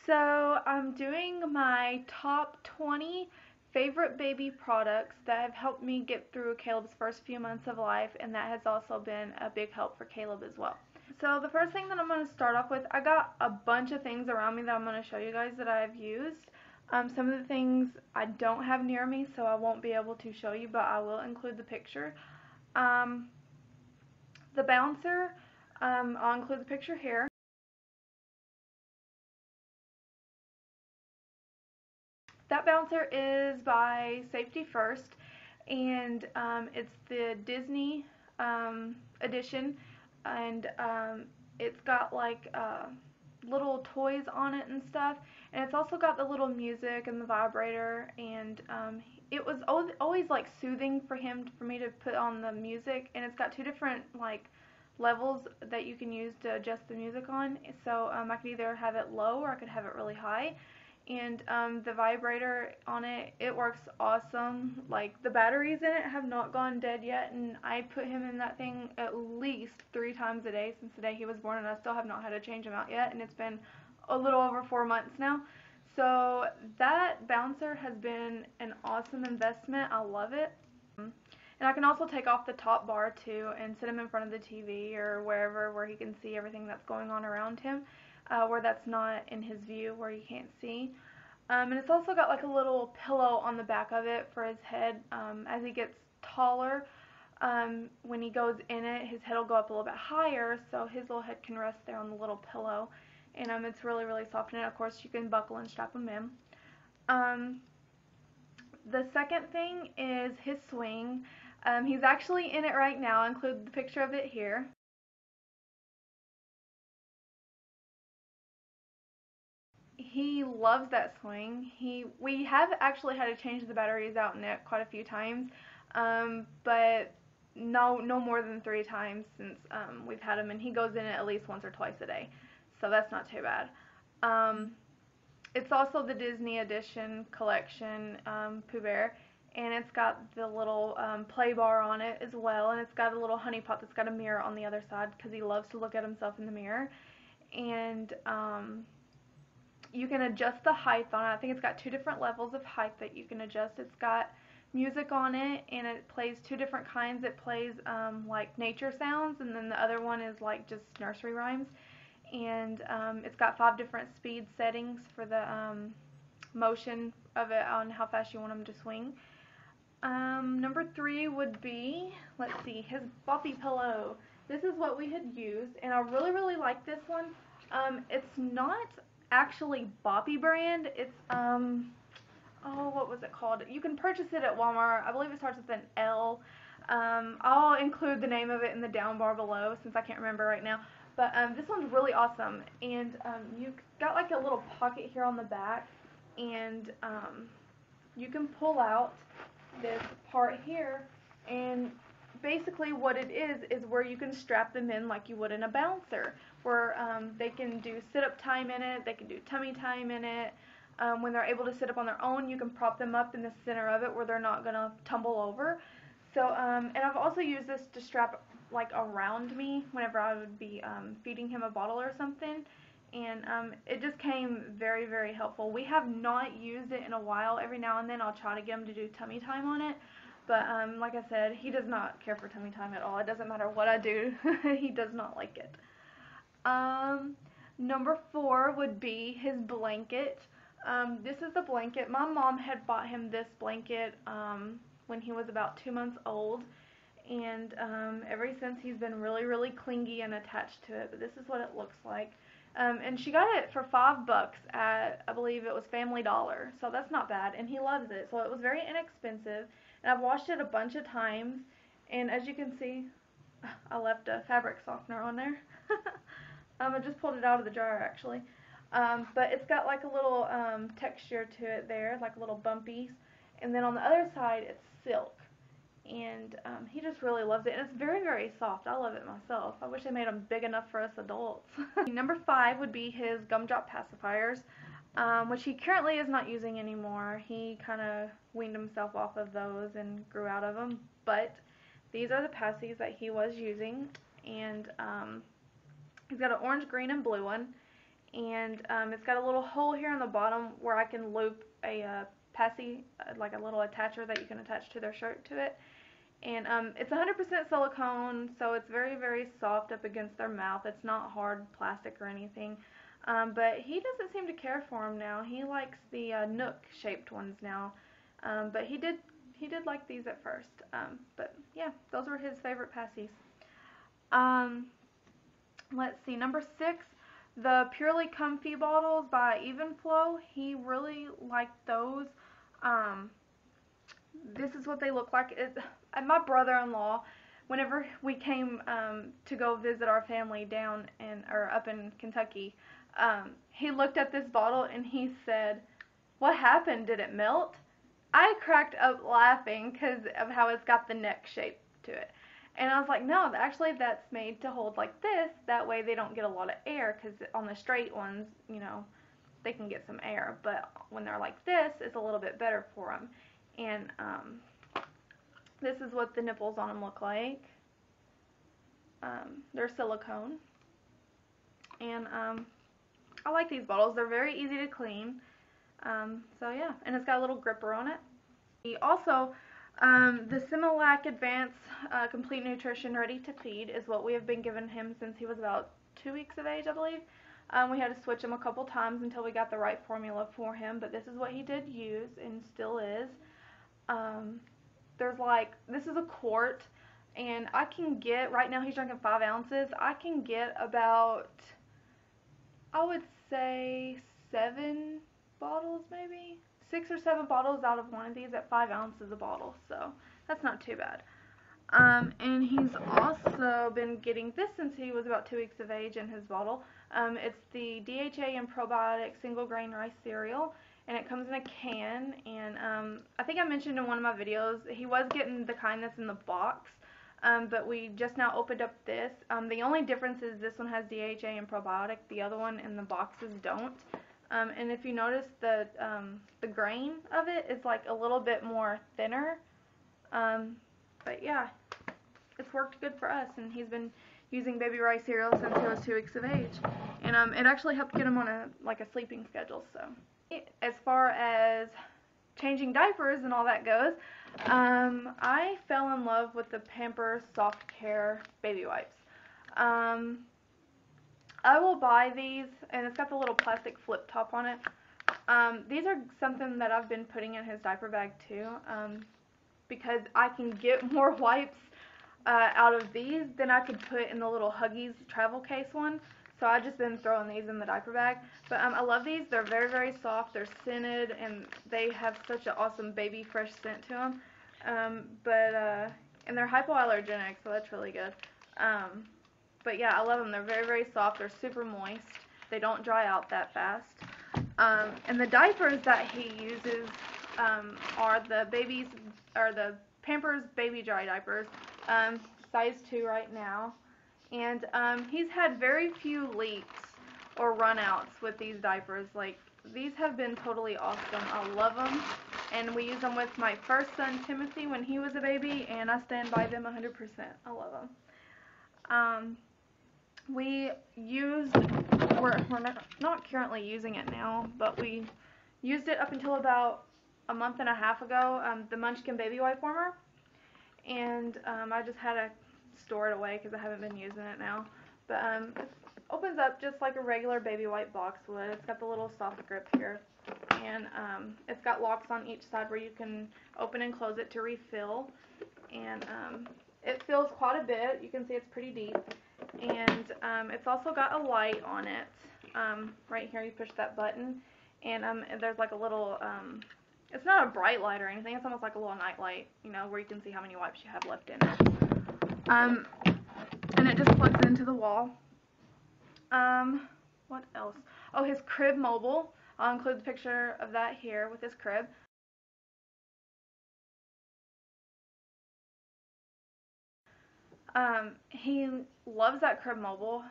So I'm doing my top 20 favorite baby products that have helped me get through Caleb's first few months of life, and that has also been a big help for Caleb as well. So the first thing that I'm going to start off with, I got a bunch of things around me that I'm going to show you guys that I've used. Some of the things I don't have near me, so I won't be able to show you, but I will include the picture. The bouncer, I'll include the picture here. That bouncer is by Safety First, and it's the Disney edition, and it's got like little toys on it and stuff, and it's also got the little music and the vibrator, and it was always like soothing for me to put on the music, and it's got two different like levels that you can use to adjust the music on, so I could either have it low or I could have it really high. And the vibrator on it, it works awesome. Like, the batteries in it have not gone dead yet, and I put him in that thing at least 3 times a day since the day he was born, and I still have not had to change him out yet, and it's been a little over 4 months now. So that bouncer has been an awesome investment. I love it. And I can also take off the top bar too and sit him in front of the TV or wherever where he can see everything that's going on around him. Where that's not in his view, where you can't see. And it's also got like a little pillow on the back of it for his head. As he gets taller, when he goes in it, his head will go up a little bit higher, so his little head can rest there on the little pillow. And it's really, really soft, and of course you can buckle and strap him in. The second thing is his swing. He's actually in it right now. I'll include the picture of it here. He loves that swing. We have actually had to change the batteries out in it quite a few times, but no more than 3 times since we've had him, and he goes in it at least once or twice a day, so that's not too bad. It's also the Disney Edition collection, Pooh Bear, and it's got the little play bar on it as well, and it's got a little honey pot that's got a mirror on the other side because he loves to look at himself in the mirror. And you can adjust the height on it. I think it's got 2 different levels of height that you can adjust. It's got music on it, and it plays 2 different kinds. It plays like nature sounds, and then the other one is like just nursery rhymes. And it's got 5 different speed settings for the motion of it on how fast you want them to swing. Number 3 would be, let's see, his Boppy pillow. This is what we had used, and I really, really like this one. It's not actually Boppy brand. It's oh, what was it called? You can purchase it at Walmart. I believe it starts with an L. I'll include the name of it in the down bar below since I can't remember right now. But this one's really awesome, and you've got like a little pocket here on the back, and you can pull out this part here, and basically what it is where you can strap them in like you would in a bouncer, where they can do sit-up time in it, they can do tummy time in it. When they're able to sit up on their own, you can prop them up in the center of it where they're not going to tumble over. So, and I've also used this to strap like around me whenever I would be feeding him a bottle or something. And it just came very, very helpful. We have not used it in a while. Every now and then I'll try to get him to do tummy time on it. But like I said, he does not care for tummy time at all. It doesn't matter what I do. He does not like it. Number 4 would be his blanket. This is the blanket. My mom had bought him this blanket when he was about 2 months old. And ever since he's been really, really clingy and attached to it. But this is what it looks like. And she got it for $5 at, I believe it was Family Dollar. So that's not bad. And he loves it. So it was very inexpensive. And I've washed it a bunch of times, and as you can see, I left a fabric softener on there. I just pulled it out of the jar actually. But it's got like a little texture to it there, like little bumpies. And then on the other side, it's silk. And he just really loves it. And it's very, very soft. I love it myself. I wish they made them big enough for us adults. Number 5 would be his gumdrop pacifiers, which he currently is not using anymore. He kind of weaned himself off of those and grew out of them. But these are the passies that he was using. And he's got an orange, green, and blue one. and it's got a little hole here on the bottom where I can loop a passy, like a little attacher that you can attach to their shirt to it. And it's 100% silicone, so it's very, very soft up against their mouth. It's not hard plastic or anything. But he doesn't seem to care for them now. He likes the Nook-shaped ones now. But he did like these at first. But yeah, those were his favorite passies. Let's see, number 6, the Purely Comfy bottles by Evenflo. He really liked those. This is what they look like. My brother-in-law, whenever we came to go visit our family down up in Kentucky, he looked at this bottle and he said, "What happened? Did it melt?" I cracked up laughing because of how it's got the neck shape to it. And I was like, no, actually that's made to hold like this. That way they don't get a lot of air, because on the straight ones, you know, they can get some air. But when they're like this, it's a little bit better for them. And this is what the nipples on them look like. They're silicone. And I like these bottles. They're very easy to clean. So yeah, and it's got a little gripper on it. Also, the Similac Advanced Complete Nutrition Ready to Feed is what we have been giving him since he was about 2 weeks of age, I believe. We had to switch him a couple times until we got the right formula for him, but this is what he did use and still is. This is a quart, and I can get, right now he's drinking 5 ounces, I can get about, I would say 7 bottles maybe, 6 or 7 bottles out of one of these at 5 ounces a bottle, so that's not too bad. And he's also been getting this since he was about 2 weeks of age in his bottle. It's the DHA and Probiotic Single Grain Rice Cereal, and it comes in a can, and I think I mentioned in one of my videos, he was getting the kind that's in the box, but we just now opened up this. The only difference is this one has DHA and Probiotic, the other one in the boxes don't. And if you notice, the grain of it is like a little bit more thinner. But yeah, it's worked good for us, and he's been using baby rice cereal since he was 2 weeks of age. And it actually helped get him on a sleeping schedule. So as far as changing diapers and all that goes, I fell in love with the Pampers Soft Care baby wipes. I will buy these, and it's got the little plastic flip top on it. These are something that I've been putting in his diaper bag too, because I can get more wipes out of these than I could put in the little Huggies travel case one. So I've just been throwing these in the diaper bag. But I love these. They're very, very soft. They're scented, and they have such an awesome baby fresh scent to them. And they're hypoallergenic, so that's really good. But yeah, I love them. They're very, very soft. They're super moist. They don't dry out that fast. And the diapers that he uses are the Pampers Baby Dry diapers, size 2 right now. And he's had very few leaks or runouts with these diapers. Like, these have been totally awesome. I love them. And we use them with my first son, Timothy, when he was a baby, and I stand by them 100%. I love them. We're not currently using it now, but we used it up until about a month and a half ago, the Munchkin Baby Wipe Warmer. And I just had to store it away because I haven't been using it now. But it opens up just like a regular baby wipe box would. It's got the little soft grip here. And it's got locks on each side where you can open and close it to refill. And it fills quite a bit. You can see it's pretty deep. And it's also got a light on it. Right here you push that button. And there's like a little, it's not a bright light or anything. It's almost like a little night light, you know, where you can see how many wipes you have left in it. And it just plugs into the wall. What else? Oh, his crib mobile. I'll include the picture of that here with his crib. He loves that crib mobile.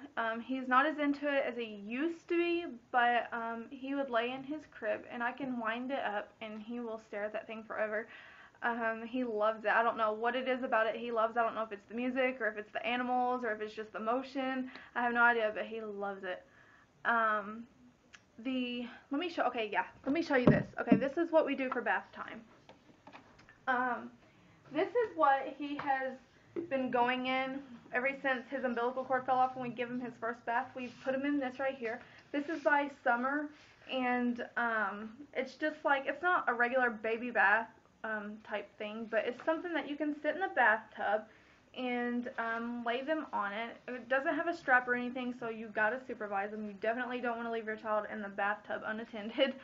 He's not as into it as he used to be, but he would lay in his crib and I can wind it up and he will stare at that thing forever. He loves it. I don't know what it is about it he loves. I don't know if it's the music or if it's the animals or if it's just the motion. I have no idea, but he loves it. let me show, okay, yeah, let me show you this. Okay, this is what we do for bath time. This is what he has been going in ever since his umbilical cord fell off when we give him his first bath. We put him in this right here. This is by Summer, and it's just like, it's not a regular baby bath type thing, but it's something that you can sit in the bathtub and lay them on it. It doesn't have a strap or anything, so you gotta supervise them. You definitely don't want to leave your child in the bathtub unattended.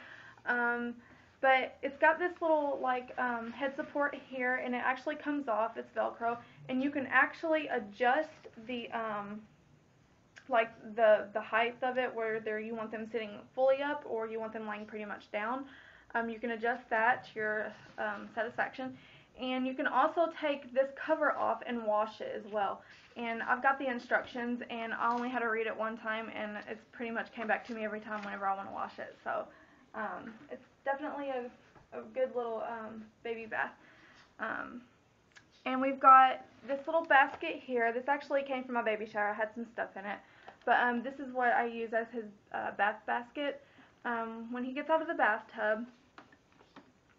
But it's got this little like head support here, and it actually comes off. It's Velcro, and you can actually adjust the like the height of it, whether you want them sitting fully up or you want them lying pretty much down. You can adjust that to your satisfaction. And you can also take this cover off and wash it as well. And I've got the instructions, and I only had to read it one time, and it's pretty much came back to me every time whenever I want to wash it. So it's definitely a good little baby bath. And we've got this little basket here. This actually came from my baby shower. I had some stuff in it. But this is what I use as his bath basket. When he gets out of the bathtub,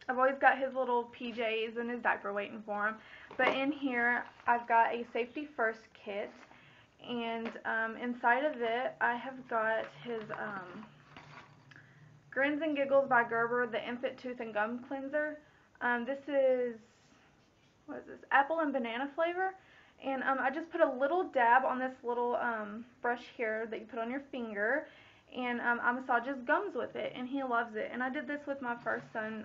I've always got his little PJs and his diaper waiting for him. But in here, I've got a safety first kit. And inside of it, I have got his Grins and Giggles by Gerber, the Infant Tooth and Gum Cleanser. This is, what is this, apple and banana flavor. And I just put a little dab on this little brush here that you put on your finger. And I massage his gums with it, and he loves it. And I did this with my first son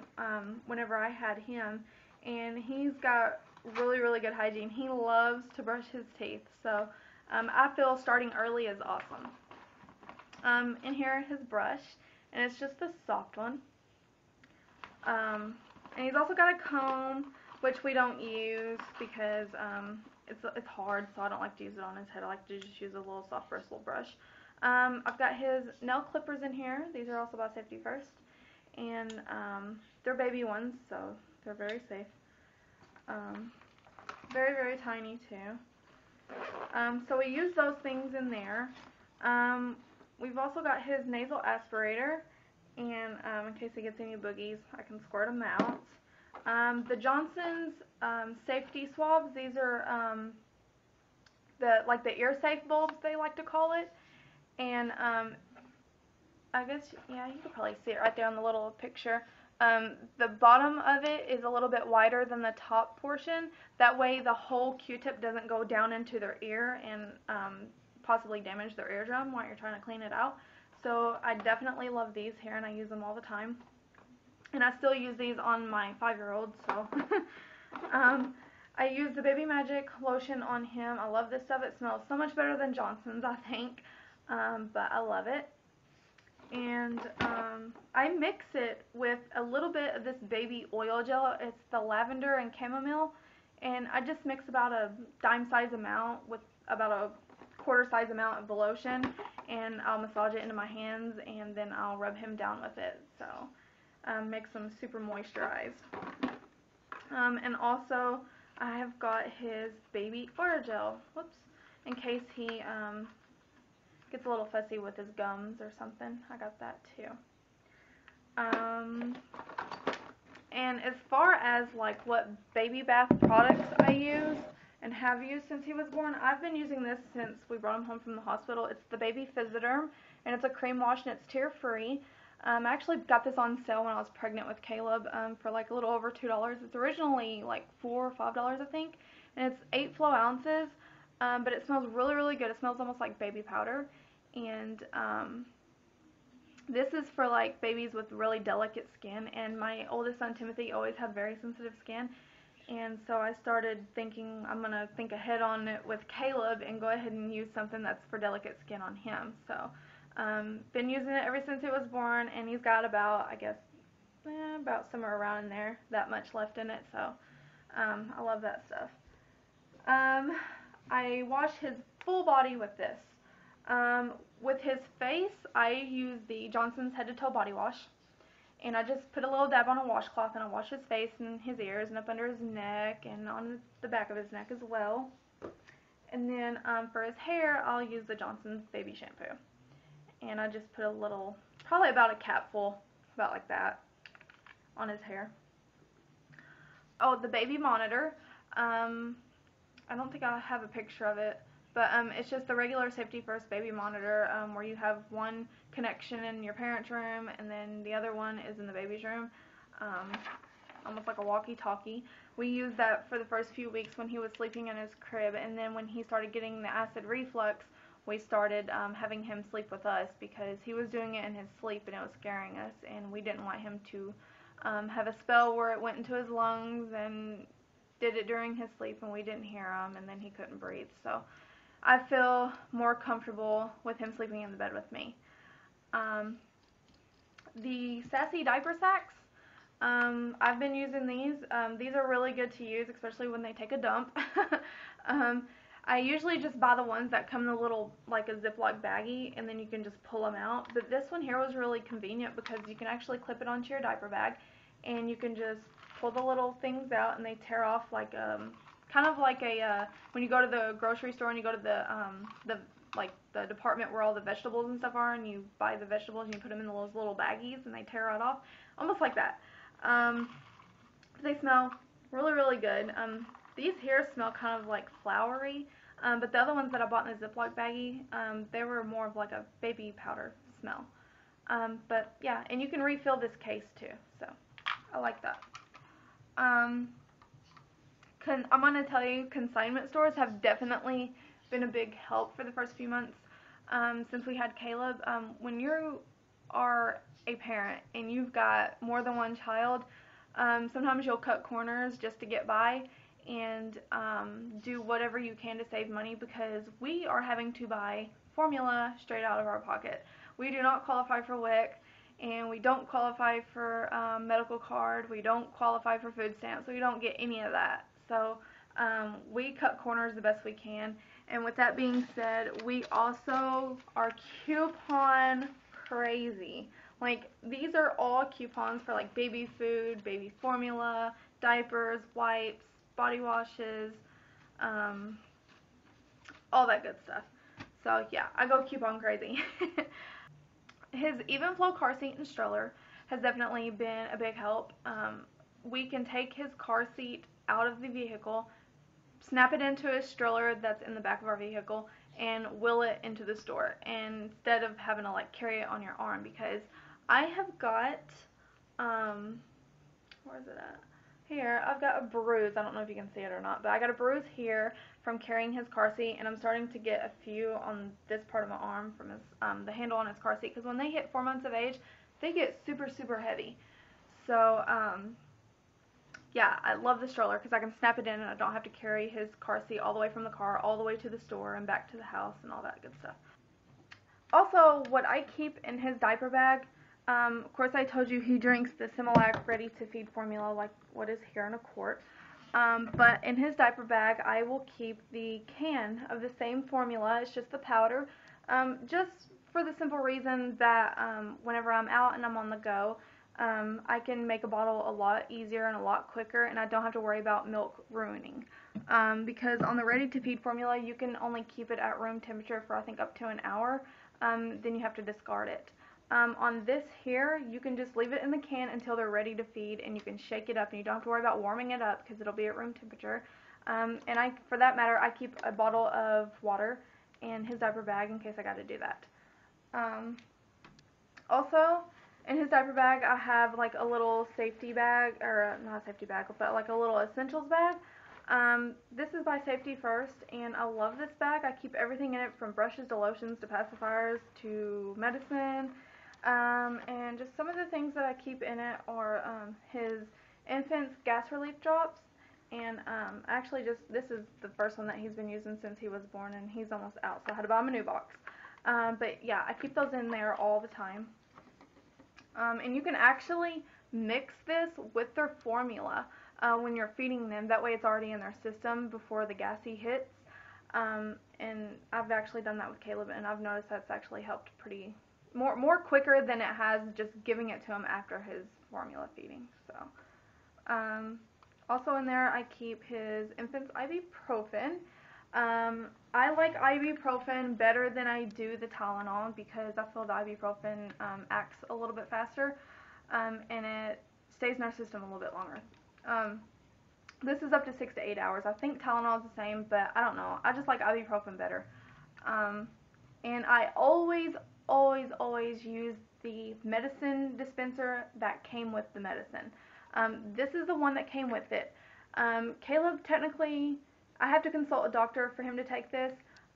whenever I had him, and he's got really, really good hygiene. He loves to brush his teeth, so I feel starting early is awesome. In here, his brush, and it's just a soft one. And he's also got a comb, which we don't use because it's hard, so I don't like to use it on his head. I like to just use a little soft bristle brush. I've got his nail clippers in here. These are also by Safety First, and they're baby ones, so they're very safe. Very, very tiny too. So we use those things in there. We've also got his nasal aspirator, and in case he gets any boogies, I can squirt them out. The Johnson's safety swabs. These are the ear safe bulbs, they like to call it. And I guess, yeah, you can probably see it right there on the little picture. The bottom of it is a little bit wider than the top portion. That way the whole Q-tip doesn't go down into their ear and possibly damage their eardrum while you're trying to clean it out. So I definitely love these here, and I use them all the time. And I still use these on my 5-year-old, so. I use the Baby Magic lotion on him. I love this stuff. It smells so much better than Johnson's, I think. But I love it. And I mix it with a little bit of this baby oil gel. It's the lavender and chamomile. And I just mix about a dime size amount with about a quarter size amount of the lotion. And I'll massage it into my hands, and then I'll rub him down with it. So makes him super moisturized. And also I have got his baby oil gel. Whoops. In case he gets a little fussy with his gums or something. I got that too. And as far as like what baby bath products I use and have used since he was born, I've been using this since we brought him home from the hospital. It's the Baby Physiderm, and it's a cream wash, and it's tear-free. I actually got this on sale when I was pregnant with Caleb for like a little over $2. It's originally like $4 or $5, I think, and it's 8 flow ounces. But it smells really, really good. It smells almost like baby powder. And this is for like babies with really delicate skin. And my oldest son, Timothy, always had very sensitive skin. And so I started thinking I'm going to think ahead on it with Caleb and go ahead and use something that's for delicate skin on him. So been using it ever since he was born. And he's got about, I guess, about somewhere around in there, that much left in it. So I love that stuff. I wash his full body with this. With his face, I use the Johnson's Head to Toe Body Wash. And I just put a little dab on a washcloth, and I wash his face and his ears and up under his neck and on the back of his neck as well. And then for his hair, I'll use the Johnson's Baby Shampoo. And I just put a little, probably about a capful, about like that, on his hair. Oh, the baby monitor. I don't think I have a picture of it, but it's just the regular Safety First baby monitor, where you have one connection in your parents' room and then the other one is in the baby's room, almost like a walkie-talkie. We used that for the first few weeks when he was sleeping in his crib, and then when he started getting the acid reflux, we started having him sleep with us because he was doing it in his sleep and it was scaring us, and we didn't want him to have a spell where it went into his lungs and did it during his sleep and we didn't hear him and then he couldn't breathe. So I feel more comfortable with him sleeping in the bed with me. The Sassy Diaper Sacks, I've been using these. These are really good to use, especially when they take a dump. I usually just buy the ones that come in a little, like a Ziploc baggie, and then you can just pull them out. But this one here was really convenient because you can actually clip it onto your diaper bag, and you can just pull the little things out, and they tear off like kind of like a when you go to the grocery store and you go to the department where all the vegetables and stuff are, and you buy the vegetables and you put them in those little baggies, and they tear it off, almost like that. They smell really, really good. These here smell kind of like flowery, but the other ones that I bought in the Ziploc baggie, they were more of like a baby powder smell. But yeah, and you can refill this case too, so I like that. I'm going to tell you, consignment stores have definitely been a big help for the first few months since we had Caleb. When you are a parent and you've got more than one child, sometimes you'll cut corners just to get by and do whatever you can to save money, because we are having to buy formula straight out of our pocket. We do not qualify for WIC, and we don't qualify for medical card, we don't qualify for food stamps, so we don't get any of that. So we cut corners the best we can. And with that being said, we also are coupon crazy. Like, these are all coupons for like baby food, baby formula, diapers, wipes, body washes, all that good stuff. So yeah, I go coupon crazy. His Even Flow car seat and stroller has definitely been a big help. We can take his car seat out of the vehicle, snap it into a stroller that's in the back of our vehicle, and wheel it into the store, instead of having to like carry it on your arm, because I have got, where is it at? Here, I've got a bruise. I don't know if you can see it or not, but I got a bruise here from carrying his car seat, and I'm starting to get a few on this part of my arm from his, the handle on his car seat, because when they hit 4 months of age, they get super, super heavy. So, yeah, I love the stroller because I can snap it in and I don't have to carry his car seat all the way from the car all the way to the store and back to the house and all that good stuff. Also, what I keep in his diaper bag, of course I told you he drinks the Similac ready-to-feed formula, like what is here in a quart. But in his diaper bag, I will keep the can of the same formula. It's just the powder, just for the simple reason that whenever I'm out and I'm on the go, I can make a bottle a lot easier and a lot quicker, and I don't have to worry about milk ruining. Because on the ready-to-feed formula, you can only keep it at room temperature for I think up to an hour. Then you have to discard it. On this here, you can just leave it in the can until they're ready to feed, and you can shake it up, and you don't have to worry about warming it up because it'll be at room temperature. And for that matter, I keep a bottle of water in his diaper bag in case I got to do that. Also, in his diaper bag, I have like a little safety bag, or not a safety bag, but like a little essentials bag. This is by Safety First, and I love this bag. I keep everything in it, from brushes to lotions to pacifiers to medicine. And just some of the things that I keep in it are his infant's gas relief drops. And actually, this is the first one that he's been using since he was born, and he's almost out, so I had to buy him a new box. But yeah, I keep those in there all the time. And you can actually mix this with their formula when you're feeding them. That way it's already in their system before the gassy hits. And I've actually done that with Caleb, and I've noticed that's actually helped more quicker than it has just giving it to him after his formula feeding. So, also in there I keep his infant's Ibuprofen. I like ibuprofen better than I do the Tylenol because I feel the ibuprofen acts a little bit faster, and it stays in our system a little bit longer. This is up to 6 to 8 hours. I think Tylenol is the same, but I don't know. I just like ibuprofen better. And I always use the medicine dispenser that came with the medicine. This is the one that came with it. Caleb, technically, I have to consult a doctor for him to take this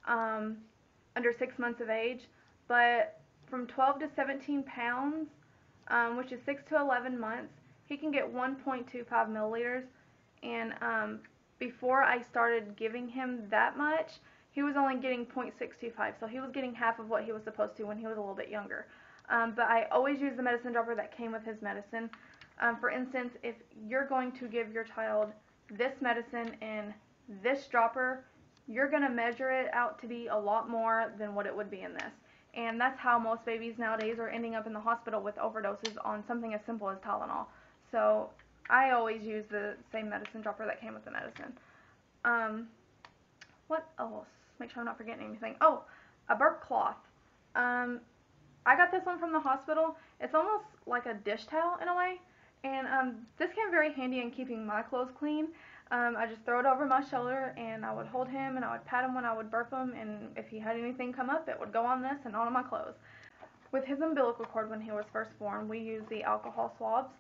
under 6 months of age, but from 12 to 17 pounds, which is 6 to 11 months, he can get 1.25 milliliters. And before I started giving him that much, he was only getting 0.625, so he was getting half of what he was supposed to when he was a little bit younger. But I always use the medicine dropper that came with his medicine. For instance, if you're going to give your child this medicine in this dropper, you're going to measure it out to be a lot more than what it would be in this. And that's how most babies nowadays are ending up in the hospital with overdoses on something as simple as Tylenol. So I always use the same medicine dropper that came with the medicine. What else? Make sure I'm not forgetting anything. Oh, a burp cloth. I got this one from the hospital. It's almost like a dish towel in a way. And this came very handy in keeping my clothes clean. I just throw it over my shoulder and I would hold him and I would pat him when I would burp him, and if he had anything come up, it would go on this and on my clothes. With his umbilical cord when he was first born, we used the alcohol swabs,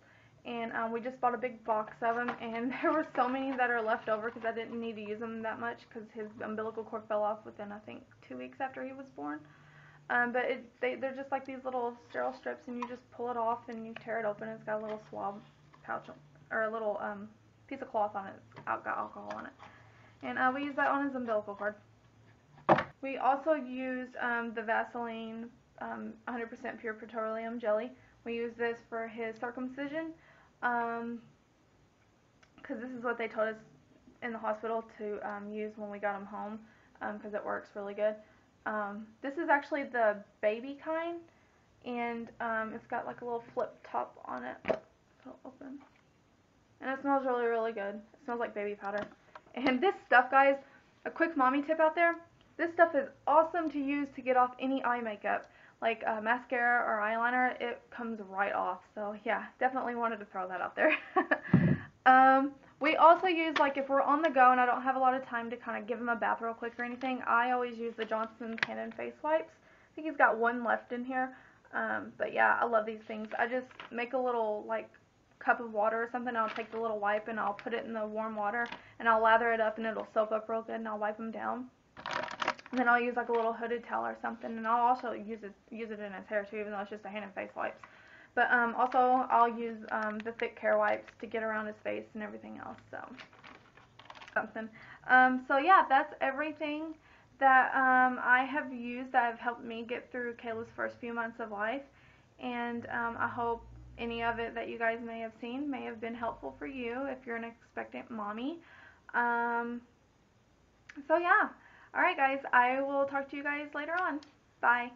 and we just bought a big box of them, and there were so many that are left over because I didn't need to use them that much because his umbilical cord fell off within, I think, 2 weeks after he was born. But they're just like these little sterile strips, and you just pull it off and you tear it open. It's got a little swab pouch or a little piece of cloth on it. It's got alcohol on it. And we use that on his umbilical cord. We also used the Vaseline 100% pure petroleum jelly. We use this for his circumcision because this is what they told us in the hospital to use when we got him home because it works really good. This is actually the baby kind, and it's got like a little flip top on it. It'll open. And it smells really good. It smells like baby powder. And this stuff, guys, a quick mommy tip out there, this stuff is awesome to use to get off any eye makeup. Like mascara or eyeliner, it comes right off. So yeah, definitely wanted to throw that out there. We also use, like, if we're on the go and I don't have a lot of time to kind of give him a bath real quick or anything, I always use the Johnson's hand and face wipes. I think he's got one left in here. But yeah, I love these things. I just make a little, like, cup of water or something. I'll take the little wipe and I'll put it in the warm water and I'll lather it up and it'll soak up real good, and I'll wipe him down. And then I'll use like a little hooded towel or something, and I'll also use it in his hair too, even though it's just a hand and face wipes. But also I'll use the thick care wipes to get around his face and everything else. So something. So yeah, that's everything that I have used that have helped me get through Kayla's first few months of life, and I hope any of it that you guys may have seen may have been helpful for you if you're an expectant mommy. So yeah. Alright guys, I will talk to you guys later on. Bye.